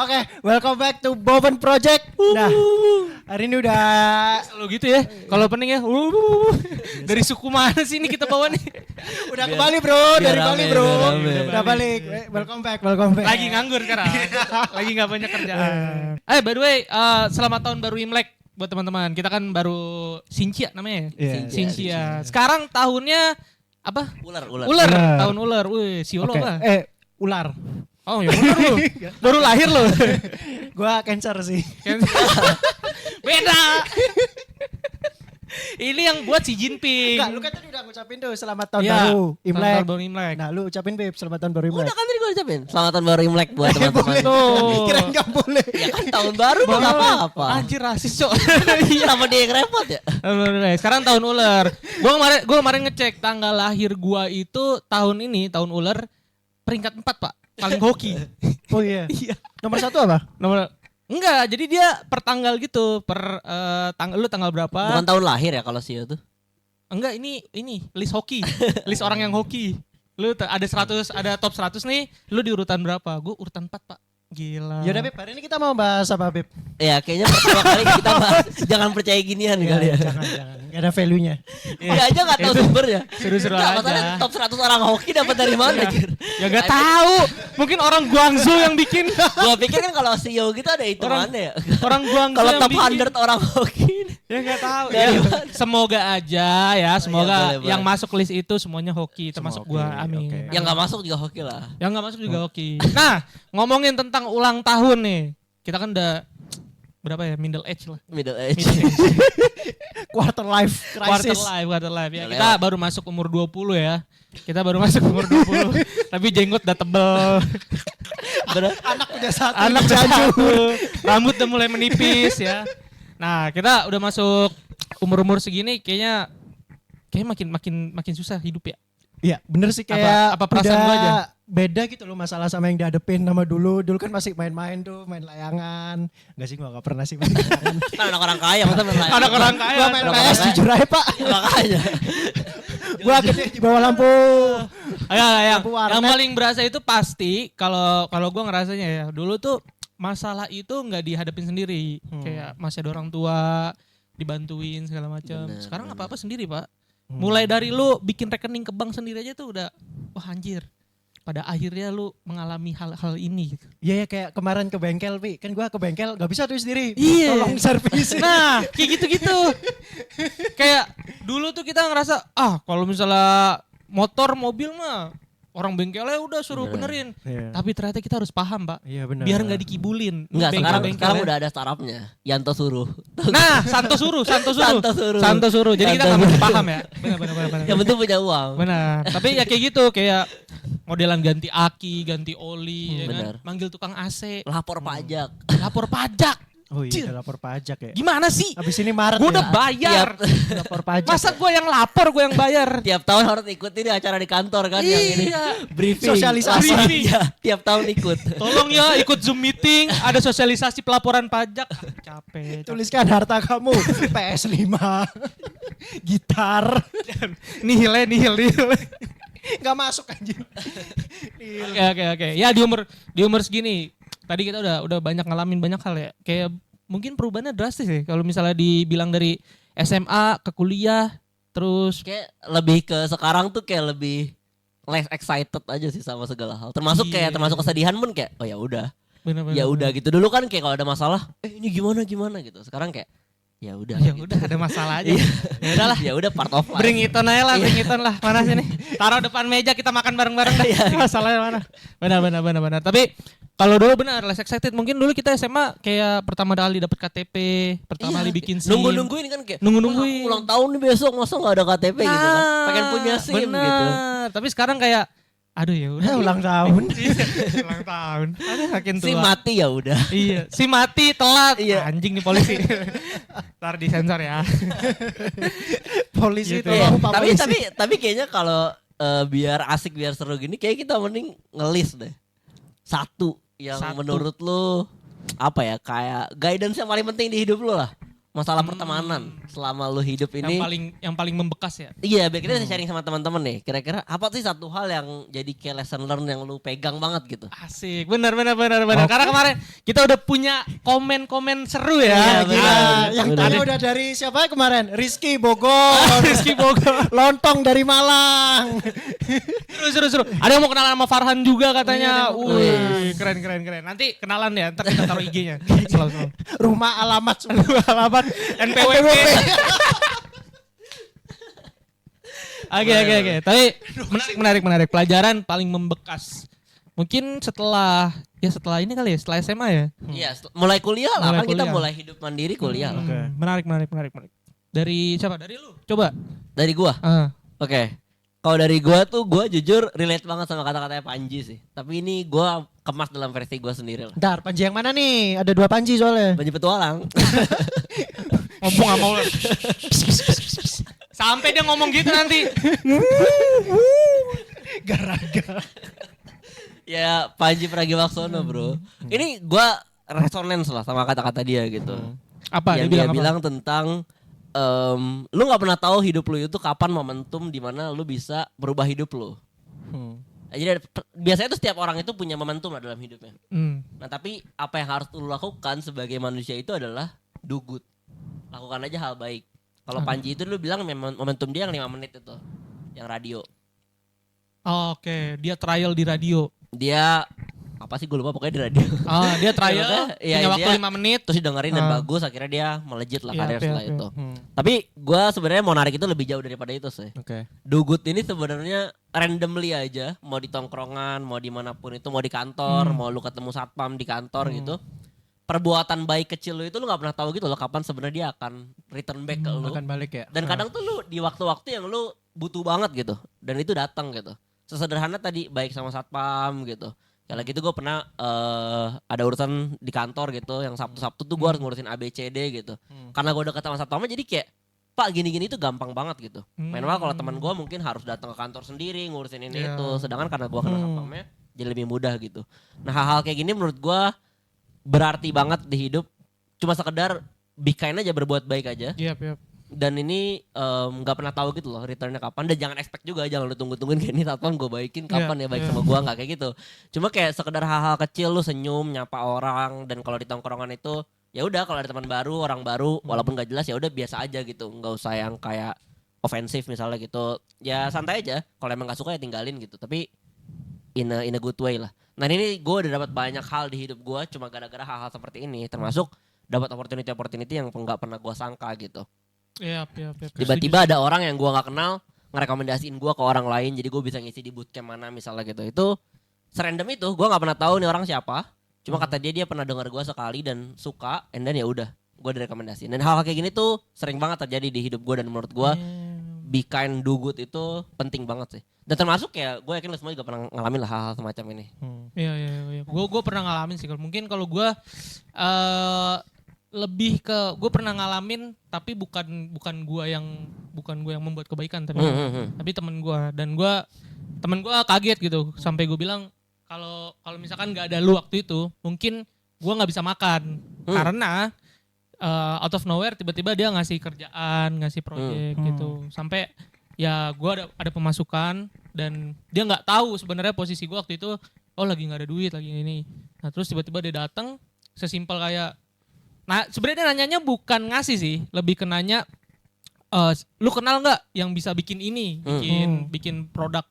Oke, welcome back to Boven Project. Nah, hari ini udah selalu gitu ya. Kalau opening ya, dari suku mana sih ini kita bawa nih? Udah kembali bro, dari Bali bro. Udah balik. Welcome back. Lagi nganggur sekarang. Lagi nggak banyak kerjaan. By the way, selamat tahun baru Imlek buat teman-teman. Kita kan baru Sincia namanya. Iya. Sincia. Sekarang tahunnya apa? Ular. Tahun ular. Wih, siolo apa? Ular. Oh, ya bener lu. Baru lahir lu. Gua Cancer sih. Beda. Ini yang buat si Jinping. Enggak, lu kan tadi udah ngucapin tuh selamat tahun Ya, baru Imlek. Selamat tahun baru Imlek. Nah, lu ucapin Beb selamat tahun baru Imlek. Udah kan tadi gue ucapin. Selamat tahun baru Imlek buat teman-teman. Tuh. Kirain enggak boleh. Ya kan tahun baru mah enggak apa-apa. Anjir rasis, Cok. Kenapa dia yang repot ya? Sekarang tahun ular. Gua kemarin ngecek tanggal lahir gua itu tahun ini, tahun ular peringkat 4, Pak. Paling hoki. Oh iya. Iya. Nomor 1 apa? Enggak, jadi dia per tanggal gitu, lu tanggal berapa? Bukan tahun lahir ya kalau Sio tuh. Enggak, ini list hoki. List orang yang hoki. Lu ada 100, ada top 100 nih, lu di urutan berapa? Gua urutan 4, Pak. Gila. Yaudah Beb, hari ini kita mau bahas apa Beb? Ya kayaknya pertama kali kita bahas jangan percaya ginian kali ya. Jangan. Gak ada value-nya. Dia aja gak tahu sumbernya. Seru-seru Nggak, aja. masalahnya top 100 orang hoki dapat dari mana Jir? Ya gak tahu. Mungkin orang Guangzhou yang bikin. Gua pikir kan kalau Sio gitu ada hitungannya ya. Orang Guangzhou Kalau yang top bikin. 100 orang hoki. Ya nggak tahu. Dari Ya, mana? semoga aja ya, semoga boleh. yang masuk list itu semuanya hoki, termasuk Semua gua. hoki, Amin. oke. Yang gak masuk juga hoki lah. Yang nggak masuk juga hoki. Nah, ngomongin tentang ulang tahun nih, kita kan udah berapa ya, middle age lah. Middle age. Quarter life crisis. Quarter life ya. Udah Kita lewat. baru masuk umur 20 ya. Kita baru masuk umur 20. Tapi jenggot udah tebel. Anak udah satu. Anak udah satu. Rambut udah mulai menipis ya. Nah, kita udah masuk umur-umur segini kayaknya makin susah hidup ya. Iya, bener sih kayak Apa perasaan udah gua aja? beda gitu loh masalah sama yang dihadepin sama dulu. Dulu kan masih main-main tuh, main layangan. Enggak sih, gua gak pernah sih main layangan. Kan anak orang kaya masa main layangan. Anak orang kaya. Gua main Anak PS orang kaya. jujur aja Pak. Makanya. Gua gede di bawah lampu. Yang warnet. paling berasa itu pasti kalau gua ngerasanya ya, dulu tuh masalah itu nggak dihadapin sendiri. Kayak masih ada orang tua dibantuin segala macam. Bener, Sekarang bener. apa-apa sendiri, Pak. Mulai dari lu bikin rekening ke bank sendiri aja tuh udah wah anjir. Pada akhirnya lu mengalami hal-hal ini gitu. Iya ya kayak kemarin ke bengkel Pi. Kan gua ke bengkel gak bisa tuh sendiri. Iya. Tolong servis. Nah, kayak gitu-gitu. Kayak dulu tuh kita ngerasa kalau misalnya motor, mobil mah orang bengkelnya udah suruh benerin. Iya. Tapi ternyata kita harus paham, Pak. Iya benar. Biar nggak dikibulin. Enggak, Bengkel-bengkelnya. sekarang udah ada startupnya. Yanto suruh. Nah, Santo suruh. Santo suruh. Jadi kita nggak Santo mesti suruh. paham ya. Benar. Yang penting punya uang. Benar. Tapi ya kayak gitu, kayak modelan ganti aki, ganti oli, ya kan? Benar. Manggil tukang AC, Lapor pajak. lapor pajak. Oh iya, Cil. udah lapor pajak ya. Gimana sih? Abis ini Maret Gue ya. udah bayar. Lapor pajak. Masa gue yang lapor, gue yang bayar? Tiap tahun harus ikutin acara di kantor kan yang ini. Iya. Briefing. Sosialisasi. Iya, tiap tahun ikut. Tolong ya ikut Zoom meeting, ada sosialisasi pelaporan pajak. Capek. Tuliskan harta kamu PS5 gitar Nihil. nggak masuk anjing. Oke. Ya di umur segini, tadi kita udah banyak ngalamin banyak hal ya. Kayak mungkin perubahannya drastis ya. Kalau misalnya dibilang dari SMA ke kuliah, terus Kayak lebih ke sekarang tuh kayak lebih less excited aja sih sama segala hal. Termasuk Iya. termasuk kesedihan pun kayak oh ya udah. bener-bener. Ya udah gitu. Dulu kan kayak kalau ada masalah, ini gimana gitu. Sekarang kayak ya udah. Ya gitu. udah ada masalah aja. Iya. Ya udahlah. Ya udah part of life. Bring it on aja lah, bring it on lah. Mana sini? Taruh depan meja kita makan bareng-bareng dah. Masalahnya mana? Benar. Tapi kalau dulu benar less excited. Mungkin dulu kita SMA kayak pertama kali dapat KTP, pertama kali bikin SIM. Nungguin kan kayak Nungguin. ulang tahun nih besok masa nggak ada KTP gitu kan. Pengen punya SIM bener. gitu. Tapi sekarang kayak aduh ya udah. Ulang tahun. Ulang tahun. Aduh makin tua. SIM mati ya udah. Iya, si mati telat. Iya. Anjing nih polisi. Ntar disensor ya. Polisi Gitu. itu Iya, Pak tapi polisi. tapi kayaknya kalau biar asik biar seru gini kayak kita mending ngelis deh. Satu yang Satu. menurut lu apa ya kayak guidance yang paling penting di hidup lu lah. masalah pertemanan selama lu hidup ini. Yang paling membekas ya. Iya, biar kita bisa sharing sama teman-teman nih. Kira-kira apa sih satu hal yang jadi kayak lesson learn yang lu pegang banget gitu? Asik, benar. Karena kemarin kita udah punya komen-komen seru ya. Iya, Gila, benar. yang Benar. tadi udah dari siapa kemarin? Rizky Bogor. Rizky Bogor. Lontong dari Malang. Seru. Ada yang mau kenalan sama Farhan juga katanya. Iya, Wih, keren. Nanti kenalan ya, ntar kita taruh IG-nya. Selalu. Rumah alamat semua. Alamat NPWP. Oke. Tapi menarik. Pelajaran paling membekas. Mungkin setelah ini kali ya, setelah SMA ya. Iya, mulai kuliah lah. Mulai Kan kita kuliah. mulai hidup mandiri kuliah lah. Oke. Menarik. Dari siapa? Dari lu. Coba. Dari gua. Ah. Oke. Kalau dari gua tuh gua jujur relate banget sama kata-katanya Panji sih. Tapi ini gua kemas dalam versi gua sendiri lah. Ntar, Panji yang mana nih? Ada 2 Panji soalnya. Panji petualang. Ngomong gak mau. Sampai dia ngomong gitu nanti. Gara-gara. Ya Panji Pragiwaksono bro. Ini gua resonance lah sama kata-kata dia gitu. Apa? Yang Dia dia bilang bilang tentang lu nggak pernah tahu hidup lu itu kapan momentum di mana lu bisa berubah hidup lu. Jadi biasanya tuh setiap orang itu punya momentum lah dalam hidupnya. Nah tapi apa yang harus lu lakukan sebagai manusia itu adalah do good. Lakukan aja hal baik. Kalau Panji itu lu bilang momentum dia yang 5 menit itu, yang radio. Oke, dia trial di radio. Dia apa sih gue lupa pokoknya di radio. Dia trial, Iya, punya waktu dia- 5 menit. Terus didengerin dan bagus, akhirnya dia melejit lah Iya, karir iya, setelah iya. itu. Tapi gue sebenarnya mau narik itu lebih jauh daripada itu sih. Oke. Do good ini sebenarnya randomly aja, mau di tongkrongan, mau dimanapun itu, mau di kantor, mau lu ketemu satpam di kantor gitu. Perbuatan baik kecil lu itu lu nggak pernah tahu gitu loh kapan sebenarnya dia akan return back ke lu. Akan balik ya. Dan kadang tuh lu di waktu-waktu yang lu butuh banget gitu, dan itu datang gitu. Sesederhana tadi baik sama satpam gitu. Kayak lagi itu gue pernah ada urusan di kantor gitu, yang Sabtu-Sabtu tuh gue harus ngurusin ABCD gitu. Karena gue dekat sama satpamnya jadi kayak, Pak gini-gini itu gampang banget gitu. Minimal kalau teman gue mungkin harus datang ke kantor sendiri ngurusin ini Iya. itu. Sedangkan karena gue kenal satpamnya jadi lebih mudah gitu. Nah hal-hal kayak gini menurut gue berarti banget di hidup. Cuma sekedar be kind aja, berbuat baik aja. Yap. Dan ini nggak pernah tahu gitu loh returnnya kapan. Dan jangan expect juga, jangan lu tunggu-tungguin kayak ini satpam gue baikin kapan ya baik sama gue, nggak kayak gitu. Cuma kayak sekedar hal-hal kecil, lu senyum, nyapa orang, dan kalau di tongkrongan itu ya udah kalau ada teman baru, orang baru, walaupun nggak jelas ya udah biasa aja gitu, nggak usah yang kayak ofensif misalnya gitu. Ya santai aja, kalau emang nggak suka ya tinggalin gitu. Tapi in a good way lah. Nah ini gue udah dapat banyak hal di hidup gue cuma gara-gara hal-hal seperti ini, termasuk dapat opportunity yang nggak pernah gue sangka gitu. Yap. Tiba-tiba ada orang yang gua nggak kenal ngerekomendasiin gua ke orang lain, jadi gua bisa ngisi di bootcamp mana misalnya gitu. Itu serandom itu, gua nggak pernah tahu nih orang siapa. Cuma kata dia pernah dengar gua sekali dan suka, and then ya udah gua direkomendasiin. Dan hal-hal kayak gini tuh sering banget terjadi di hidup gua, dan menurut gua be kind, do good itu penting banget sih. Dan termasuk ya gue yakin lo semua juga pernah ngalamin lah hal-hal semacam ini. Iya. Gue pernah ngalamin sih. Mungkin kalau gue lebih ke gue pernah ngalamin, tapi bukan gue yang membuat kebaikan, tapi temen gue. Dan temen gue kaget gitu sampai gue bilang kalau misalkan nggak ada lu waktu itu, mungkin gue nggak bisa makan karena out of nowhere tiba-tiba dia ngasih kerjaan, ngasih proyek gitu, sampai ya gue ada pemasukan, dan dia nggak tahu sebenarnya posisi gue waktu itu, oh lagi nggak ada duit lagi ini. Nah terus tiba-tiba dia datang, sesimpel kayak, nah sebenarnya nanyanya bukan ngasih sih, lebih ke nanya, lu kenal nggak yang bisa bikin ini, bikin produk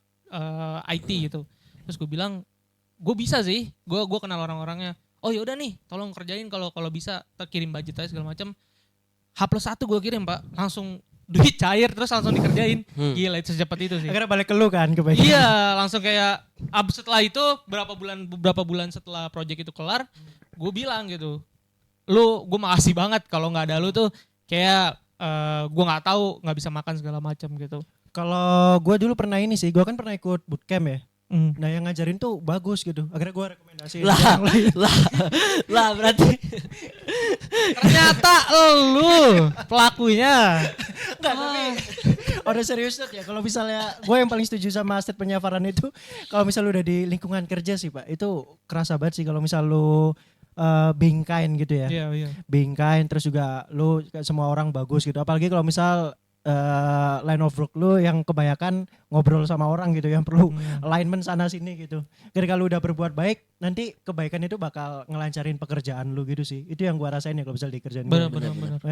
IT gitu. Terus gue bilang, gue bisa sih, gue kenal orang-orangnya. Oh yaudah nih, tolong kerjain, kalau bisa terkirim budget aja segala macam. H+1 gue kirim pak, langsung duit cair terus langsung dikerjain. Gila itu secepat itu sih. Akhirnya balik ke lu kan kebaikan. Iya, langsung kayak setelah itu beberapa bulan setelah project itu kelar, gue bilang gitu, gue makasih banget, kalau nggak ada lu tuh kayak gue nggak tahu, nggak bisa makan segala macam gitu. Kalau gue dulu pernah ini sih, gue kan pernah ikut bootcamp ya. Nah yang ngajarin tuh bagus gitu. Akhirnya gue rekomendasi. Lah berarti ternyata lu pelakunya. Enggak, tapi udah serius ya. Kalau misalnya gue yang paling setuju sama statementnya Farhan itu, kalau misalnya lu udah di lingkungan kerja sih Pak, itu kerasa banget sih kalau misal lu being kind gitu ya. Iya, iya. Being kind, terus juga lu kayak semua orang bagus gitu. Apalagi kalau misal line of work lu yang kebanyakan ngobrol sama orang gitu, yang perlu alignment sana sini gitu. Ketika lu udah berbuat baik, nanti kebaikan itu bakal ngelancarin pekerjaan lu gitu sih. Itu yang gua rasain ya kalau misal dikerjain. Benar.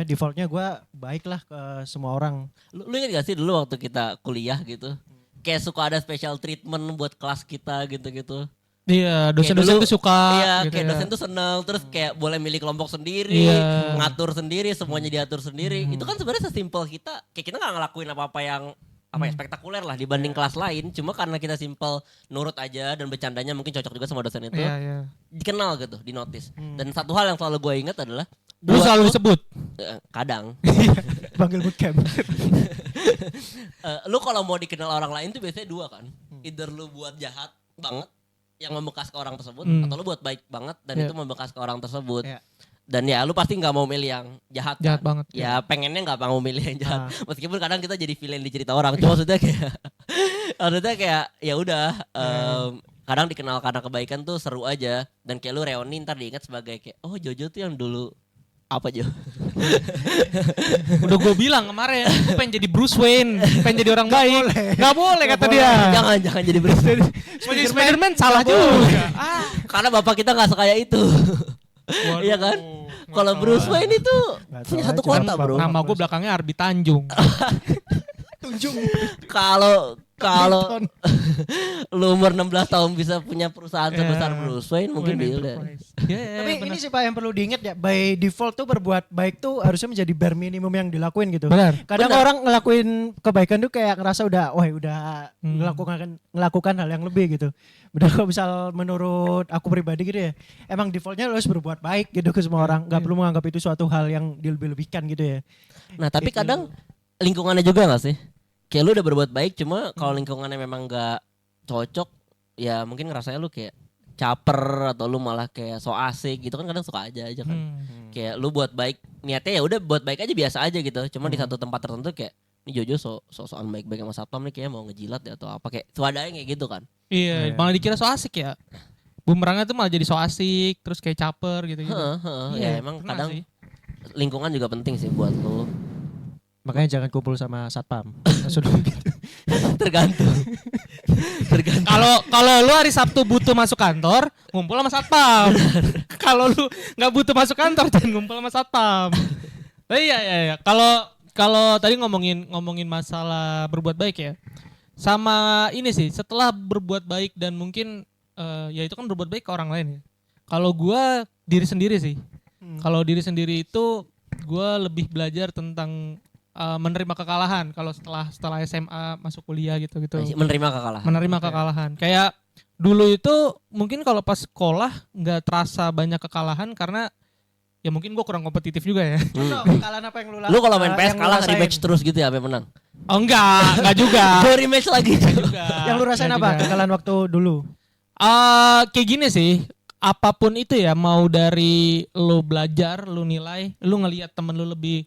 Defaultnya gua baik lah ke semua orang. Lu ingat gak sih dulu waktu kita kuliah gitu? Kayak suka ada special treatment buat kelas kita gitu-gitu. Iya, Kayak dosen-dosen dulu- tuh suka Iya, gitu kayak ya. dosen tuh seneng. Terus kayak boleh milih kelompok sendiri, Iya. ngatur sendiri, semuanya diatur sendiri. Itu kan sebenarnya sesimpel kita, kayak kita gak ngelakuin apa-apa yang spektakuler lah dibanding kelas lain. Cuma karena kita simpel nurut aja dan bercandanya mungkin cocok juga sama dosen itu. Iya, iya. Dikenal gitu, di notice. Dan satu hal yang selalu gue ingat adalah Lu buat selalu lu- disebut. kadang Panggil bootcamp. lu kalau mau dikenal orang lain tuh biasanya dua kan. Either lu buat jahat banget yang membekas ke orang tersebut, atau lu buat baik banget dan Iya. itu membekas ke orang tersebut. Iya. Dan ya lu pasti nggak mau milih yang jahat. Jahat kan? banget. Ya pengennya nggak mau milih yang jahat. Meskipun kadang kita jadi villain di cerita orang. Cuma maksudnya kayak ya udah. Kadang dikenal karena kebaikan tuh seru aja. Dan kayak lu reuni ntar diingat sebagai kayak oh Jojo tuh yang dulu apa Jo? Udah gue bilang kemarin, gue pengen jadi Bruce Wayne, pengen jadi orang baik. Gak boleh kata dia. Jangan jadi Bruce. Mau jadi Spider-Man salah juga. Karena bapak kita nggak sekaya itu. Iya kan? Kalau Bruce Wayne itu Nggak punya tahu satu aja. kota bro. Nama gue belakangnya Arbi Tanjung. Tunjung. Kalau lu umur 16 tahun bisa punya perusahaan sebesar Bruce Wayne mungkin bisa. Tapi ini sih Pak yang perlu diingat ya, by default tuh berbuat baik tuh harusnya menjadi bare minimum yang dilakuin gitu. Benar. Kadang Benar. orang ngelakuin kebaikan tuh kayak ngerasa udah ngelakukan hal yang lebih gitu. Benar kalau misal menurut aku pribadi gitu ya, emang defaultnya lo harus berbuat baik gitu ke semua orang, nggak perlu menganggap itu suatu hal yang dilebih-lebihkan gitu ya. Nah tapi kadang lingkungannya juga gak sih? Kayak lu udah berbuat baik cuma kalau lingkungannya memang gak cocok ya mungkin ngerasanya lu kayak caper atau lu malah kayak so asik gitu kan kadang suka aja kan. Kayak lu buat baik niatnya ya udah buat baik aja biasa aja gitu. Cuma di satu tempat tertentu kayak ini Jojo so-soan baik-baik sama satpam nih kayaknya mau ngejilat ya atau apa kayak swadaya kayak gitu kan. Iya, malah dikira so asik ya. Bumerangnya tuh malah jadi so asik, terus kayak caper gitu-gitu. Ya emang pernah kadang sih. lingkungan juga penting sih buat lu. Makanya jangan kumpul sama satpam. Sudah gitu. Tergantung. Kalau lu hari Sabtu butuh masuk kantor, ngumpul sama satpam. Kalau lu nggak butuh masuk kantor, jangan ngumpul sama satpam. Iya. Kalau tadi ngomongin masalah berbuat baik ya. Sama ini sih, setelah berbuat baik dan mungkin ya itu kan berbuat baik ke orang lain ya. Kalau gua diri sendiri sih. Kalau diri sendiri itu gua lebih belajar tentang menerima kekalahan kalau setelah SMA masuk kuliah gitu. Menerima kekalahan. Menerima kekalahan. Kayak dulu itu mungkin kalau pas sekolah nggak terasa banyak kekalahan karena ya mungkin gue kurang kompetitif juga ya. Kekalahan apa yang Lu kalau main PS kalah rematch terus gitu ya sampai menang. Oh enggak juga. Gue rematch lagi. Yang lu rasain apa? Kekalahan waktu dulu? Kayak gini sih, apapun itu ya, mau dari lu belajar, lu nilai, lu ngelihat temen lu lebih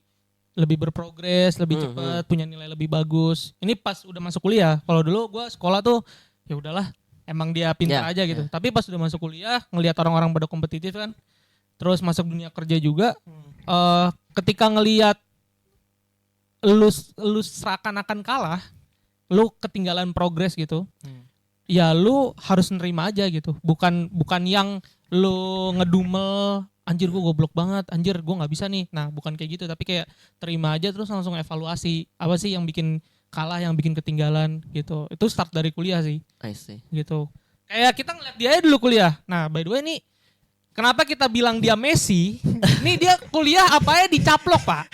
berprogres, lebih cepat, punya nilai lebih bagus. Ini pas udah masuk kuliah. Kalau dulu gua sekolah tuh ya udahlah, emang dia pintar aja gitu. Tapi pas udah masuk kuliah, ngelihat orang-orang pada kompetitif kan, terus masuk dunia kerja juga, ketika ngelihat lu seakan-akan kalah, lu ketinggalan progres gitu. Ya lu harus nerima aja gitu. Bukan yang lu ngedumel, anjir gue goblok banget, anjir gue nggak bisa nih. Nah bukan kayak gitu, tapi kayak terima aja terus langsung evaluasi apa sih yang bikin kalah, yang bikin ketinggalan gitu. Itu start dari kuliah sih. I see. Gitu. Kayak kita ngeliat dia aja dulu kuliah. Nah by the way nih, kenapa kita bilang dia Messi? Nih dia kuliah apa ya dicaplok pak?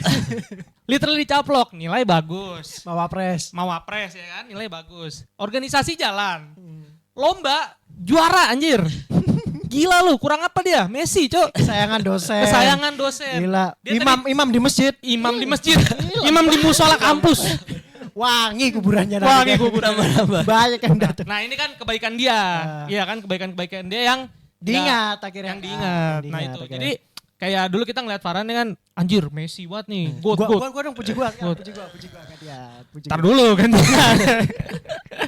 Literally dicaplok, nilai bagus. Mawapres ya kan, nilai bagus. Organisasi jalan. Lomba juara anjir. Gila lu, kurang apa dia? Messi, Cok. Kesayangan dosen. Gila. Dia Imam di masjid. Imam di masjid. Imam di musola kampus. Wangi kuburannya. Wangi kuburan. Banyak yang datang. Nah, ini kan kebaikan dia. Iya kan, kebaikan dia yang diingat akhirnya. Yang diingat. Nah, itu. Akhirnya. Jadi kayak dulu kita ngeliat Farhan kan anjir Messi banget nih. Gua dong puji gua kan dia. Ntar dulu kan.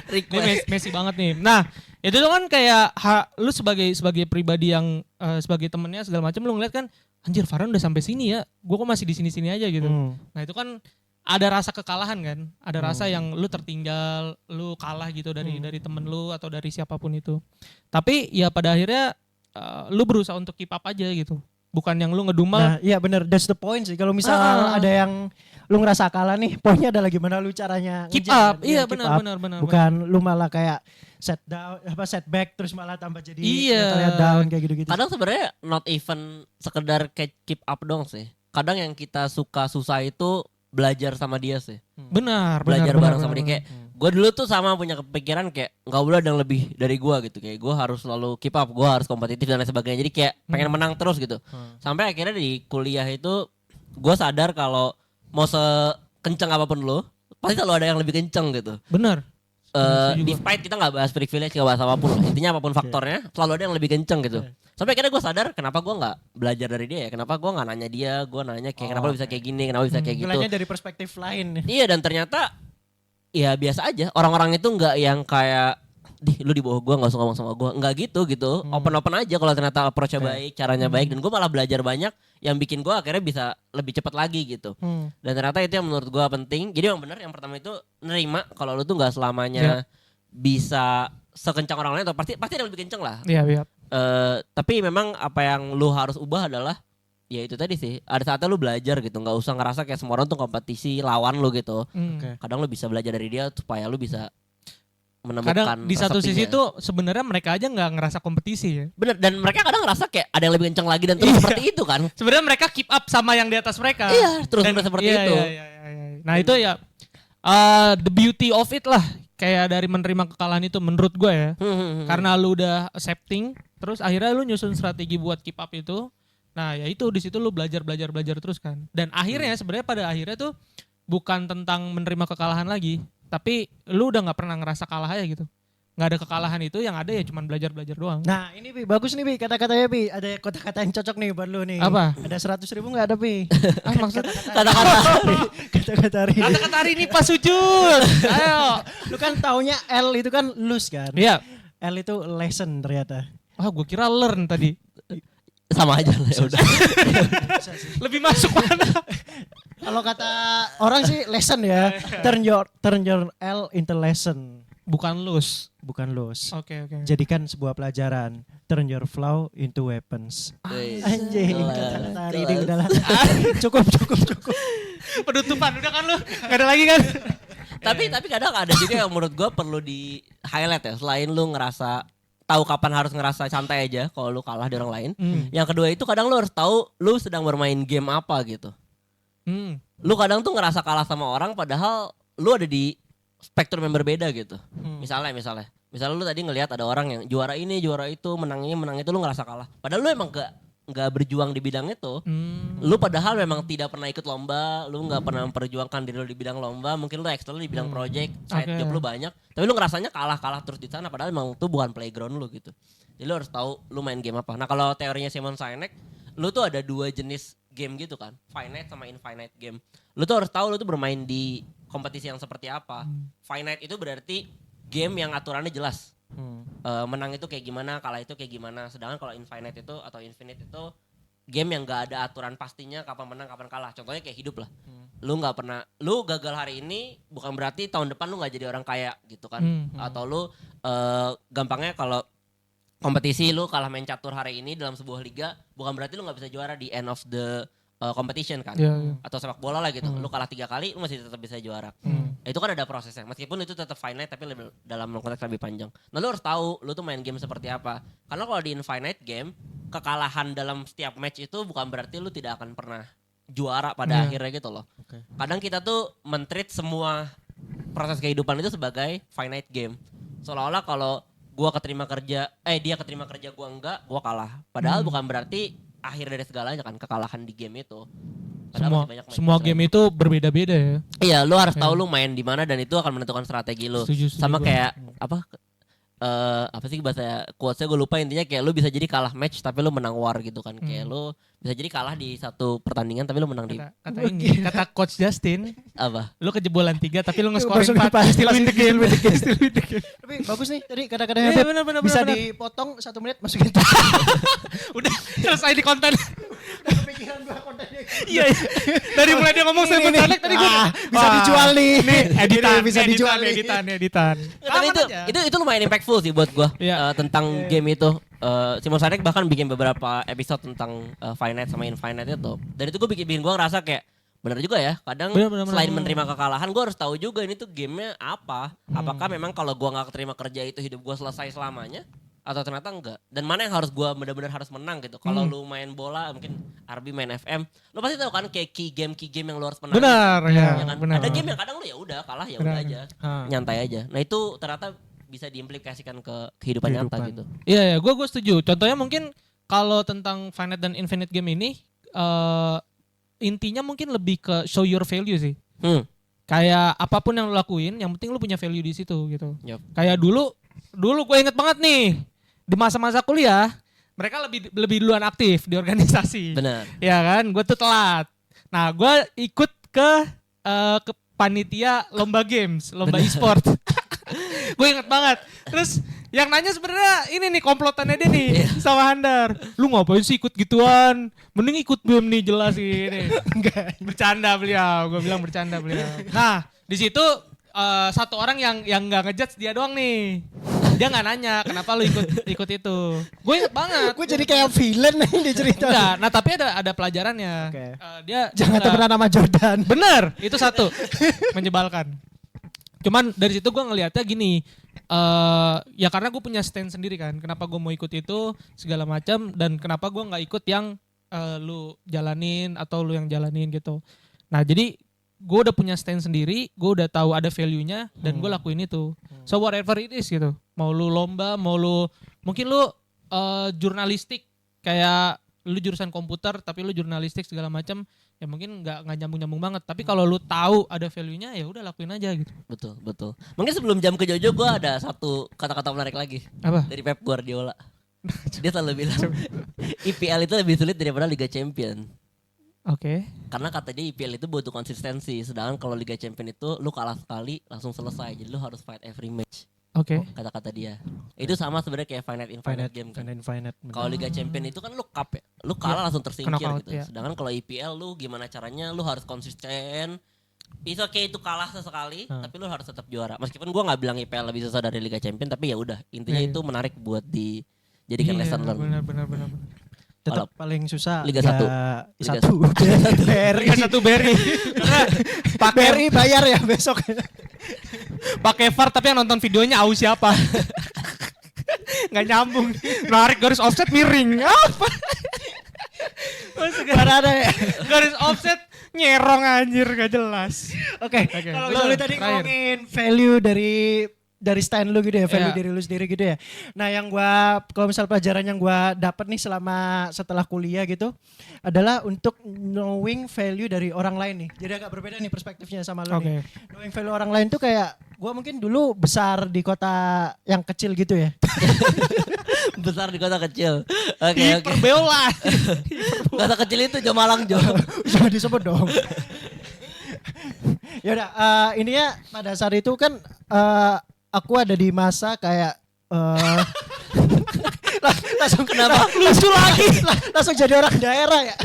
Ini Messi banget nih. Nah, itu tuh kan kayak lu sebagai pribadi yang sebagai temennya segala macam lu ngeliat kan anjir Farhan udah sampai sini ya, gue kok masih di sini-sini aja gitu. Nah itu kan ada rasa kekalahan kan, ada rasa yang lu tertinggal, lu kalah gitu dari temen lu atau dari siapapun itu. Tapi ya pada akhirnya lu berusaha untuk keep up aja gitu. Bukan yang lu ngedumel. Nah iya bener, that's the point sih. Kalau misal ada yang lu ngerasa kalah nih, poinnya adalah gimana lu caranya keep ngejar, up. Iya benar. Bukan lu malah kayak setback terus malah tambah jadi iya. down kayak gitu-gitu. Kadang sebenarnya not even sekedar kayak keep up dong sih. Kadang yang kita suka susah itu belajar sama dia sih. Benar. Belajar bareng sama dia kayak gue dulu tuh sama punya kepikiran kayak nggak boleh ada yang lebih dari gue gitu, kayak gue harus selalu keep up, gue harus kompetitif dan lain sebagainya, jadi kayak pengen menang terus gitu. Sampai akhirnya di kuliah itu gue sadar kalau mau sekenceng apapun lo pasti selalu ada yang lebih kenceng gitu. Benar. Despite kita nggak bahas privilege, nggak bahas apapun lah. Intinya apapun faktornya selalu ada yang lebih kenceng gitu. Sampai akhirnya gue sadar kenapa gue nggak belajar dari dia ya, kenapa gue nggak nanya dia, gue nanya kayak kenapa lo bisa kayak gini, kenapa bisa kayak gitu. Nilainya dari perspektif lain. Iya, dan ternyata ya biasa aja. Orang-orang itu nggak yang kayak lu di bawah gue nggak usah ngomong sama gue, nggak gitu. Open aja kalau ternyata approach-nya baik, caranya baik, dan gue malah belajar banyak yang bikin gue akhirnya bisa lebih cepat lagi gitu. Dan ternyata itu yang menurut gue penting. Jadi yang benar yang pertama itu nerima kalau lu tuh nggak selamanya bisa sekencang orang lain, atau pasti ada yang lebih kencang lah. Iya. Tapi memang apa yang lu harus ubah adalah ya itu tadi sih, ada saatnya lu belajar gitu, nggak usah ngerasa kayak semua orang tuh kompetisi lawan lu gitu. Kadang lu bisa belajar dari dia supaya lu bisa menemukan. Kadang di satu sisi tuh sebenarnya mereka aja nggak ngerasa kompetisi ya. Bener, dan mereka kadang ngerasa kayak ada yang lebih kencang lagi dan terus seperti itu kan. Sebenarnya mereka keep up sama yang di atas mereka. Iya, terus seperti itu. Iya. Nah itu ya the beauty of it lah. Kayak dari menerima kekalahan itu menurut gue ya. Karena lu udah accepting, terus akhirnya lu nyusun strategi buat keep up itu. Nah ya itu di situ lu belajar terus kan. Dan akhirnya sebenarnya pada akhirnya tuh bukan tentang menerima kekalahan lagi, tapi lu udah nggak pernah ngerasa kalah aja gitu. Nggak ada kekalahan itu, yang ada ya cuman belajar doang. Nah ini Pi, bagus nih Pi, kata-katanya Pi. Ada kata-kata yang cocok nih buat lu nih. Apa? Ada 100.000 gak ada Pi? Maksudnya Kata-kata hari ini. kata-kata hari ini pas sujud. Ayo. Lu kan taunya L itu kan lose kan? Iya. L itu lesson ternyata. Wah gue kira learn tadi. Sama aja lah ya udah. Lebih masuk mana? Kalau kata orang sih lesson ya. Turn your L into lesson. Bukan lose. Bukan lose. Oke. Jadikan sebuah pelajaran. Turn your flaw into weapons. Anjing, kata-kata hari ini udahlah. Cukup. Penutupan udah kan lu? Gak ada lagi kan? Tapi kadang ada juga yang menurut gue perlu di highlight ya. Selain lu ngerasa tahu kapan harus ngerasa santai aja kalau lu kalah di orang lain. Yang kedua itu kadang lu harus tahu lu sedang bermain game apa gitu. Lu kadang tuh ngerasa kalah sama orang padahal lu ada di spektrum yang berbeda gitu. Misalnya lu tadi ngelihat ada orang yang juara ini, juara itu, menang itu, lu ngerasa kalah. Padahal lu emang gak berjuang di bidang itu. Lu padahal memang tidak pernah ikut lomba, lu gak pernah memperjuangkan diri lu di bidang lomba, mungkin lu excel di bidang project, side job lu banyak, tapi lu ngerasanya kalah terus di sana padahal emang itu bukan playground lu gitu. Jadi lu harus tahu lu main game apa. Nah, kalau teorinya Simon Sinek, lu tuh ada 2 jenis game gitu kan, finite sama infinite game. Lu tuh harus tahu lu tuh bermain di kompetisi yang seperti apa. Finite itu berarti game yang aturannya jelas. Menang itu kayak gimana, kalah itu kayak gimana. Sedangkan kalau infinite itu atau infinite itu game yang gak ada aturan pastinya kapan menang kapan kalah. Contohnya kayak hidup lah. Lu gagal hari ini bukan berarti tahun depan lu gak jadi orang kaya gitu kan. Atau lu gampangnya kalau kompetisi lu kalah main catur hari ini dalam sebuah liga, bukan berarti lu gak bisa juara di end of the competition kan. Atau sepak bola lah gitu. Lu kalah 3 kali lu masih tetap bisa juara. Itu kan ada prosesnya. Meskipun itu tetap finite tapi dalam konteks lebih panjang. Nah lu harus tahu lu tuh main game seperti apa. Karena kalau di infinite game, kekalahan dalam setiap match itu bukan berarti lu tidak akan pernah juara pada akhirnya gitu loh. Kadang kita tuh men-treat semua proses kehidupan itu sebagai finite game. Seolah-olah kalau dia keterima kerja gua enggak, gua kalah. Padahal bukan berarti akhir dari segalanya kan kekalahan di game itu. Semua game itu berbeda-beda ya. Iya, lu harus tahu lu main di mana dan itu akan menentukan strategi lu. Setuju Sama gue. kayak apa? apa sih bahasa quotes-nya gue lupa, intinya kayak lu bisa jadi kalah match tapi lu menang war gitu kan. Kayak lu bisa jadi kalah di satu pertandingan tapi lu menang di Kata coach Justin, apa? lu kejebolan 3 tapi lu nge-scoring Masuk 4, depan. still win the game. Still win the game. Tapi bagus nih tadi kata-kata Iya, Habib. benar, Bisa benar. dipotong 1 menit masukin. Udah selesai di konten. Kepikiran gua kontennya. Iya. Dari mulai dia ngomong saya Select tadi gue bisa dijual nih. Nih, editan, bisa dijual nih. editan. Nggak, tapi itu lumayan impactful sih buat gua. Iya. Tentang game itu. Simon Sinek bahkan bikin beberapa episode tentang finite sama infinite itu. Dan itu gue bikin gua ngerasa kayak benar juga ya. Kadang Bener. selain menerima kekalahan, gua harus tahu juga ini tuh gamenya apa. Apakah memang kalau gua nggak keterima kerja itu hidup gua selesai selamanya? Atau ternyata enggak. Dan mana yang harus gua benar-benar harus menang gitu. Kalau lu main bola, mungkin RB main FM, lu pasti tahu kan kayak key game yang lu harus menang. Benar, ya, kan? benar. Ada game yang kadang lu ya udah kalah ya udah Benar. aja. Nyantai aja. Nah, itu ternyata bisa diimplikasikan ke kehidupan nyata gitu. Iya, gue setuju. Contohnya mungkin kalau tentang finite dan infinite game ini intinya mungkin lebih ke show your value sih. Kayak apapun yang lu lakuin, yang penting lu punya value di situ gitu. Yup. Kayak dulu gue inget banget nih di masa-masa kuliah, mereka lebih duluan aktif di organisasi. Benar. Ya kan, gue tuh telat. Nah, gue ikut ke panitia lomba games, lomba e-sport. Gue inget banget. Terus yang nanya sebenarnya ini nih komplotannya dia nih sama Handar. Lu ngapain sih ikut gituan? Mending ikut BEM nih jelas ini. Enggak, bercanda beliau. Gue bilang bercanda beliau. Nah, di situ satu orang yang nggak ngejudge dia doang nih. Dia nggak nanya kenapa lu ikut itu. Gue inget banget. Gue jadi kayak villain nih di cerita. Enggak, nah tapi ada pelajarannya. Oke. Dia Jangan nggak- temenan sama Jordan. Bener, itu satu. Menyebalkan. Cuman dari situ gue ngelihatnya gini, ya karena gue punya stand sendiri kan. Kenapa gue mau ikut itu segala macam dan kenapa gue nggak ikut yang lu jalanin atau lu yang jalanin gitu. Nah jadi gue udah punya stand sendiri, gue udah tahu ada value-nya dan gue lakuin itu. So whatever it is gitu. Mau lu lomba, mungkin lu jurnalistik kayak lu jurusan komputer tapi lu jurnalistik segala macam, ya mungkin nggak nyambung banget. Tapi kalau lu tahu ada value-nya ya udah lakuin aja gitu. Betul. Mungkin sebelum jam ke Jojo gue ada satu kata-kata menarik lagi Apa? dari Pep Guardiola. Dia selalu bilang IPL itu lebih sulit daripada Liga Champion. Oke. Karena kata dia IPL itu butuh konsistensi. Sedangkan kalau Liga Champion itu lu kalah sekali langsung selesai. Jadi lu harus fight every match. Oke. Kata-kata dia. Itu sama sebenarnya kayak finite infinite game kan. Finite. Kalau Liga Champion itu kan lu cup ya. Lu kalah langsung tersingkir knockout, gitu. ya. Sedangkan kalau IPL lu gimana caranya lu harus konsisten. Bisa kayak itu kalah sesekali tapi lu harus tetap juara. Meskipun gua nggak bilang IPL lebih susah dari Liga Champion tapi ya udah intinya Iya. itu menarik buat dijadikan lesson learn. Benar. Tetap paling susah Liga 1. Liga 1. BRI. Liga 1 BRI. BRI bayar ya besok. Pakai VAR tapi yang nonton videonya au siapa? Nggak nyambung. Narik garis offset miring. Apa? Mana ada ya? Garis offset nyerong anjir gak jelas. Oke. Oke, Kalau lu lu tadi terakhir. ngomongin value dari stand lu gitu ya, value Iya. diri lu sendiri gitu ya. Nah, yang gua kalau misal pelajaran yang gua dapat nih selama setelah kuliah gitu adalah untuk knowing value dari orang lain nih. Jadi agak berbeda nih perspektifnya sama lu nih. Knowing value orang lain tuh kayak gua mungkin dulu besar di kota yang kecil gitu ya. Besar di kota kecil. Oke. Hiperbola. Kota kecil itu Jomalang Jo. Jangan disebut dong. Ya udah, ininya pada saat itu kan aku ada di masa kayak langsung Kenapa? lucu lagi langsung jadi orang daerah ya.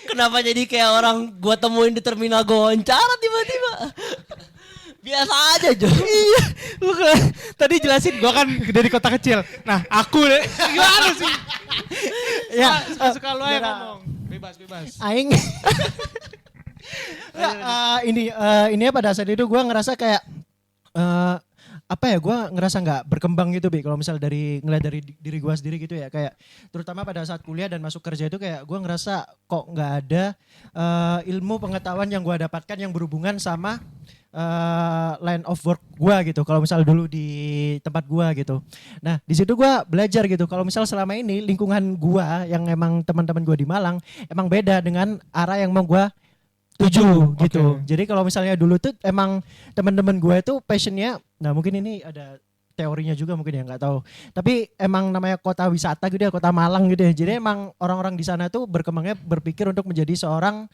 Kenapa jadi kayak orang gua temuin di terminal Goncara tiba-tiba? Biasa aja Jo. Iya, lu tadi jelasin gua kan dari kota kecil. Nah, aku deh gimana sih? Ya, Suka lu aja daerah. ngomong. Bebas. Aing. Ini pada saat itu gue ngerasa kayak apa ya, gue ngerasa nggak berkembang gitu Bi, kalau misal ngeliat dari diri gue sendiri gitu ya, kayak terutama pada saat kuliah dan masuk kerja itu kayak gue ngerasa kok nggak ada ilmu pengetahuan yang gue dapatkan yang berhubungan sama line of work gue gitu, kalau misal dulu di tempat gue gitu. Nah di situ gue belajar gitu, kalau misal selama ini lingkungan gue yang emang teman-teman gue di Malang emang beda dengan arah yang mau gue tuju gitu. Oke. Jadi kalau misalnya dulu tuh emang teman-teman gue itu passionnya, nah mungkin ini ada teorinya juga mungkin ya, nggak tahu. Tapi emang namanya kota wisata gitu ya, kota Malang gitu ya. Jadi emang orang-orang di sana tuh berkembangnya berpikir untuk menjadi seorang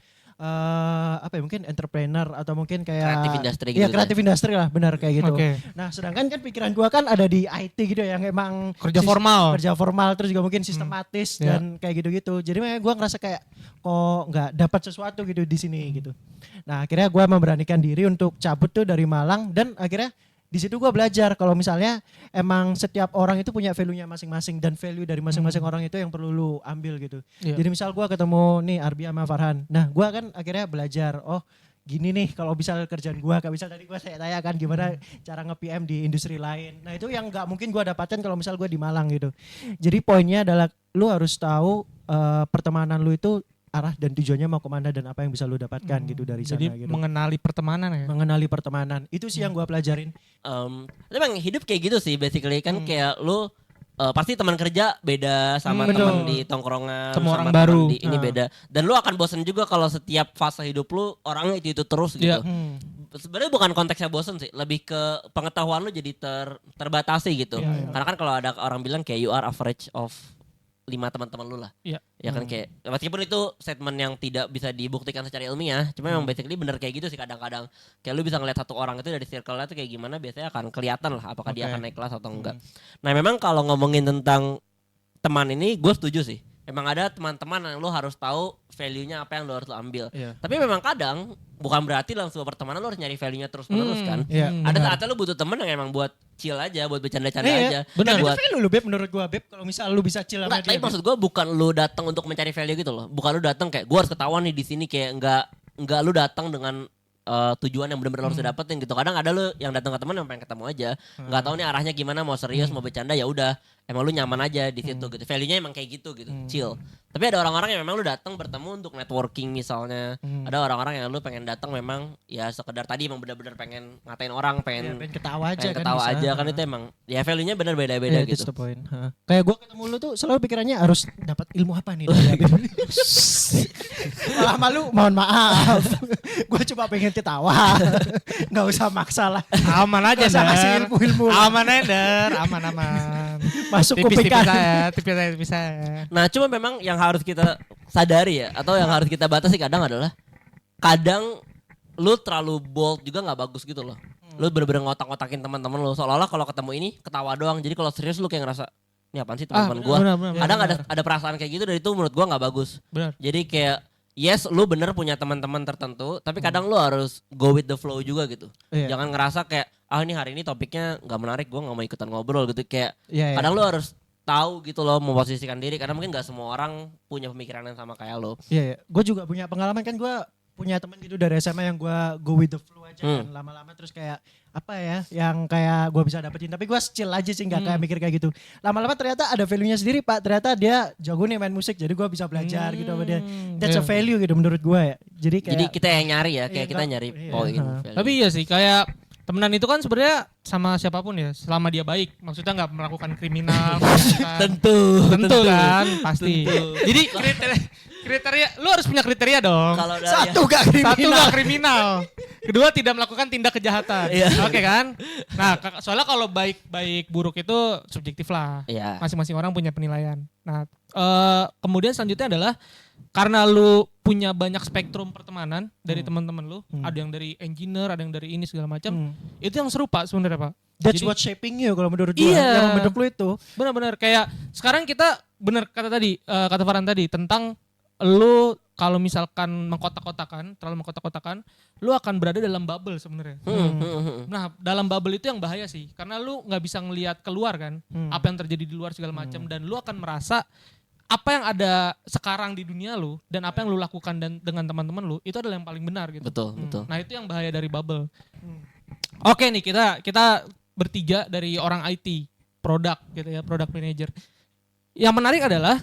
apa ya, mungkin entrepreneur atau mungkin kayak Kreatif industri Iya, gitu kreatif industri lah, benar kayak gitu. Oke. Nah, sedangkan kan pikiran gua kan ada di IT gitu ya, yang emang Kerja formal. kerja formal terus juga mungkin sistematis Iya. dan kayak gitu-gitu. Jadi makanya gua ngerasa kayak kok nggak dapat sesuatu gitu di sini gitu. Nah, akhirnya gua memberanikan diri untuk cabut tuh dari Malang dan akhirnya di situ gue belajar kalau misalnya emang setiap orang itu punya value-nya masing-masing dan value dari masing-masing orang itu yang perlu lu ambil gitu. Iya. Jadi misal gue ketemu nih Arbi sama Farhan. Nah gue kan akhirnya belajar, oh gini nih kalau misal kerjaan gue, kayak misal tadi gue saya tanya kan gimana cara nge-PM di industri lain. Nah itu yang gak mungkin gue dapatkan kalau misal gue di Malang gitu. Jadi poinnya adalah lu harus tahu pertemanan lu itu arah dan tujuannya mau kemana dan apa yang bisa lu dapatkan gitu dari sana Jadi gitu. mengenali pertemanan ya. Mengenali pertemanan itu sih yang gue pelajarin. Tapi emang hidup kayak gitu sih basically kan kayak lu pasti teman kerja beda sama teman betul. di tongkrongan, Sama sama orang teman baru. di ini beda. Dan lu akan bosen juga kalau setiap fase hidup lu orangnya itu terus gitu. Iya. Sebenarnya bukan konteksnya bosen sih, lebih ke pengetahuan lu jadi terbatasi gitu. Iya, iya. Karena kan kalau ada orang bilang kayak you are average of 5 teman-teman lu lah. Iya. Ya kan kayak meskipun itu statement yang tidak bisa dibuktikan secara ilmiah, cuma memang basically bener kayak gitu sih kadang-kadang. Kayak lu bisa ngeliat satu orang itu dari circle-nya tuh kayak gimana, biasanya akan kelihatan lah apakah dia Oke. akan naik kelas atau enggak. Nah, memang kalau ngomongin tentang teman ini gue setuju sih. Emang ada teman-teman yang lu harus tahu value-nya apa yang lu harus ambil. Iya. Tapi memang kadang bukan berarti dalam sebuah pertemanan lu harus nyari value-nya terus-menerus kan. Iya, Ada benar. saatnya lu butuh teman yang emang buat chill aja, buat bercanda-canda Iya, aja. benar. Dan Buat itu value lu Beb, menurut gua Beb, kalau misal lu bisa chill sama Enggak, dia. tapi maksud gue bukan lu datang untuk mencari value gitu loh. Bukan lu datang kayak gue harus ketahuan nih di sini, kayak enggak lu datang dengan tujuan yang benar-benar harus dapetin gitu. Kadang ada lu yang datang ke teman yang pengen ketemu aja, nggak tahu nih arahnya gimana, mau serius mau bercanda, ya udah emang lu nyaman aja di situ gitu. Value-nya emang kayak gitu chill. Tapi ada orang-orang yang memang lu datang bertemu untuk networking misalnya. Ada orang-orang yang lu pengen datang memang ya sekedar tadi emang benar-benar pengen ngatain orang, Iya, pengen pengen ketawa aja kan ketawa bisa. aja kan, itu emang ya value-nya benar beda-beda Iya, that's gitu. the point. Kayak gua ketemu lu tuh selalu pikirannya harus dapat ilmu apa nih dari Habib. Malah malu, mohon maaf. Gua cuma pengen ketawa. Nggak usah maksa lah. Aman aja, Nggak usah kasih Der. ilmu-ilmu. Aman aja, Der. Aman. Masuk kuping Tipis-tipis kan. aja, tipis aja. Nah, cuma memang yang harus kita sadari ya, atau yang harus kita batasi kadang adalah kadang lu terlalu bold juga nggak bagus gitu loh. Lu bener-bener ngotak-ngotakin teman-teman lu, seolah-olah kalau ketemu ini ketawa doang. Jadi kalau serius lu kayak ngerasa ini apaan sih teman-teman gua. benar. Kadang ada perasaan kayak gitu, dan itu menurut gua nggak bagus. Benar. Jadi kayak yes, lu bener punya teman-teman tertentu, tapi kadang lu harus go with the flow juga gitu. Iya. Jangan ngerasa kayak ini hari ini topiknya nggak menarik, gua nggak mau ikutan ngobrol gitu. Kayak Iya, iya. kadang lu harus tahu gitu loh memposisikan diri, karena mungkin nggak semua orang punya pemikiran yang sama kayak lo. Iya, gue juga punya pengalaman kan, gue punya teman gitu dari SMA yang gue go with the flow aja kan, lama-lama terus kayak apa ya yang kayak gue bisa dapetin, tapi gue chill aja sih, nggak kayak mikir kayak gitu. Lama-lama ternyata ada value-nya sendiri Pak, ternyata dia jago nih main musik, jadi gue bisa belajar gitu sama dia. That's a value gitu menurut gue ya. Jadi kayak Jadi kita yang nyari ya, kayak Iya, kita nggak- nyari iya. poin. value. Tapi iya sih, kayak temenan itu kan sebenarnya sama siapapun ya, selama dia baik. Maksudnya nggak melakukan kriminal. melakukan- Tentu kan, pasti. Jadi kriteria, lu harus punya kriteria dong. Kalau dari satu gak kriminal. Satu gak kriminal. Kedua tidak melakukan tindak kejahatan. Iya. Oke kan? Nah, soalnya kalau baik buruk itu subjektif lah. Iya. Masing-masing orang punya penilaian. Nah, kemudian selanjutnya adalah karena lu punya banyak spektrum pertemanan dari teman-teman lu, ada yang dari engineer, ada yang dari ini segala macam. Itu yang seru Pak sebenarnya Pak. That's Jadi- what shaping you kalau menurut gue. Iya. Yang membentuk lu itu. Benar-benar kayak sekarang kita benar kata tadi, kata Farhan tadi tentang lu kalau misalkan terlalu mengkotak-kotakan, lu akan berada dalam bubble sebenarnya. Nah, dalam bubble itu yang bahaya sih, karena lu nggak bisa ngelihat keluar kan, apa yang terjadi di luar segala macam, dan lu akan merasa apa yang ada sekarang di dunia lu dan apa yang lu lakukan dan dengan teman-teman lu itu adalah yang paling benar gitu. Betul. Nah, itu yang bahaya dari bubble. Oke nih, kita bertiga dari orang IT, produk gitu ya, product manager. Yang menarik adalah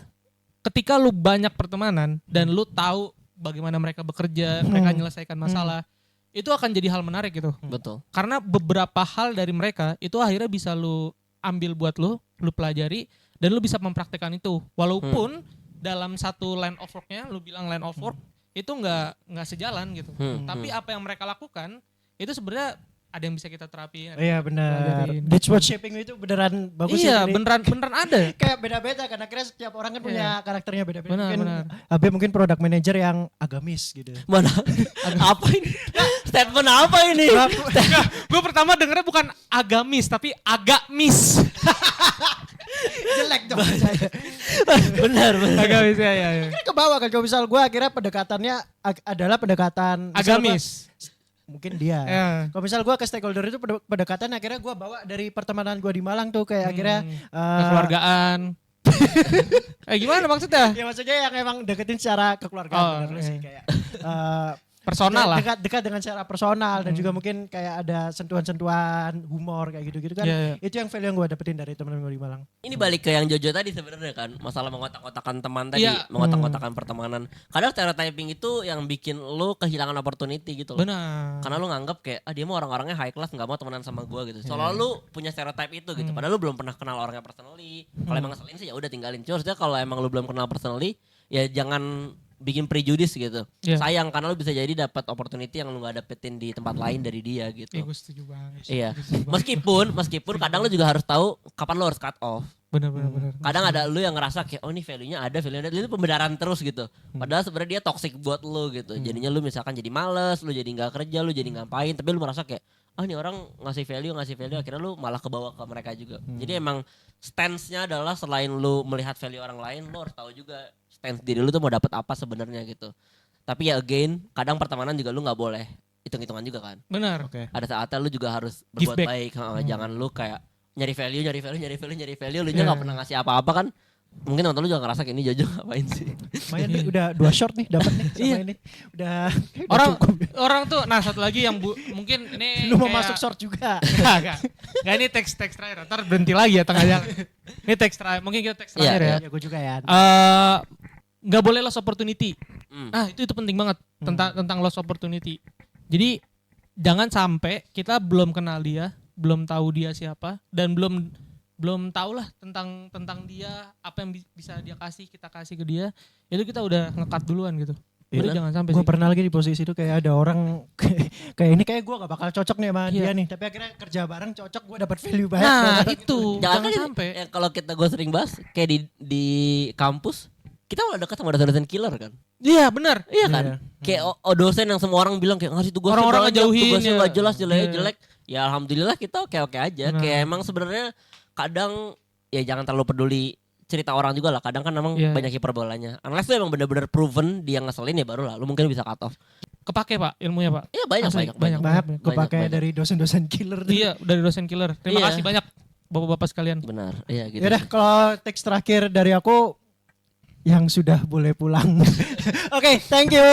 ketika lu banyak pertemanan dan lu tahu bagaimana mereka bekerja, mereka menyelesaikan masalah, itu akan jadi hal menarik gitu. Betul. Karena beberapa hal dari mereka itu akhirnya bisa lu ambil buat lu pelajari dan lu bisa mempraktekkan itu. Walaupun dalam satu line of work-nya, lu bilang line of work itu nggak sejalan gitu. Tapi apa yang mereka lakukan itu sebenarnya ada yang bisa kita terapin. Iya benar. Pelajarin. That's what shaping you itu beneran bagus Iya, ya. Ini. beneran ada. Kayak beda-beda kan akhirnya setiap orang kan punya karakternya beda-beda. Benar, Mungkin benar. Abe mungkin product manager yang agamis gitu. Mana? Apa ini? Statement apa ini? Gue pertama dengernya bukan agamis tapi agak miss. Jelek dong saya. Benar. Agamis ya. Akhirnya ke bawah kan kalau misal gue akhirnya pendekatannya adalah pendekatan misal Agamis. mungkin dia. Ya. Kalau misal gue ke stakeholder itu pendekatan akhirnya gue bawa dari pertemanan gue di Malang tuh kayak akhirnya Kekeluargaan. Gimana maksudnya? ya maksudnya yang emang deketin secara kekeluargaan bener sih kayak Personal lah. dekat dengan secara personal dan juga mungkin kayak ada sentuhan-sentuhan humor kayak gitu-gitu kan. Iya. Itu yang value yang gue dapetin dari teman-teman gue di Malang. Ini balik ke yang Jojo tadi sebenarnya kan, masalah mengotak-ngotakan teman tadi, Iya. mengotak-ngotakan pertemanan. Kadang stereotyping itu yang bikin lu kehilangan opportunity gitu loh. Benar. Karena lu nganggap kayak dia mah orang-orangnya high class nggak mau temenan sama gua gitu. Soalnya lu punya stereotype itu gitu. Padahal lu belum pernah kenal orangnya personally. Kalau emang ngeselin sih ya udah tinggalin. Cuma maksudnya kalau emang lu belum kenal personally ya jangan bikin prejudice gitu. Iya. Sayang karena lu bisa jadi dapat opportunity yang lu nggak dapetin di tempat lain dari dia gitu. Gue setuju banget. Iya. Meskipun kadang lu juga harus tahu kapan lu harus cut off. Benar. Kadang ada lu yang ngerasa kayak oh ini value-nya ada, itu pembenaran terus gitu. Padahal sebenarnya dia toxic buat lu gitu. Jadinya lu misalkan jadi males, lu jadi nggak kerja, lu jadi ngapain, tapi lu merasa kayak ini orang ngasih value, akhirnya lu malah kebawa ke mereka juga. Jadi emang stance-nya adalah selain lu melihat value orang lain, lu harus tahu juga stance diri lu tuh mau dapat apa sebenarnya gitu. Tapi ya again, kadang pertemanan juga lu nggak boleh hitung-hitungan juga kan. Benar. Oke. Ada saatnya lu juga harus Give berbuat back. baik. Jangan lu kayak nyari value, lu nya nggak pernah ngasih apa-apa kan. Mungkin nonton lu juga ngerasa kayak ini Jojo ngapain sih. Lumayan nih udah 2 short nih dapat nih sama ini. Udah Orang tuh satu lagi yang mungkin ini lu mau kayak- masuk short juga. Enggak, ini teks terakhir. Ntar berhenti lagi ya tengah jalan. Ini teks terakhir. Mungkin kita teks terakhir ya. Ya gue juga ya. Nggak boleh lost opportunity. Hmm. Itu penting banget tentang lost opportunity. Jadi jangan sampai kita belum kenal dia, belum tahu dia siapa dan belum tahu lah tentang dia apa yang bisa dia kasih, kita kasih ke dia. Itu kita udah nge-cut duluan gitu. Jadi Bener. jangan sampai Gue sih. pernah lagi di posisi itu kayak ada orang kayak ini kayak gue gak bakal cocok nih sama Iya. dia nih. Tapi akhirnya kerja bareng cocok gue dapat value banyak. Nah, itu Jangan jangan kan sampai. ya, kalau gue sering bahas kayak di kampus kita malah dekat sama dosen killer kan. Iya, benar. Iya kan? Iya. Kayak dosen yang semua orang bilang kayak ngasih tugasnya Orang-orang banyak, ngejauhin, tugasnya ya. nggak jelas, Iya. jelek. Ya alhamdulillah kita oke-oke aja. Benar. Kayak emang sebenarnya kadang ya jangan terlalu peduli cerita orang juga lah. Kadang kan emang Iya. banyak hiperbolanya. Unless lu emang bener-bener proven dia ngeselin ya baru lah lu mungkin bisa cut off. Kepake Pak ilmunya Pak. Iya banyak Asli, banyak. banyak. Banyak Banyak, kepakai banyak. dari dosen-dosen killer. Iya, dari dosen killer. Terima Iya. kasih banyak Bapak-bapak sekalian. Benar. Iya gitu. Yaudah kalau teks terakhir dari aku yang sudah boleh pulang. Oke, thank you.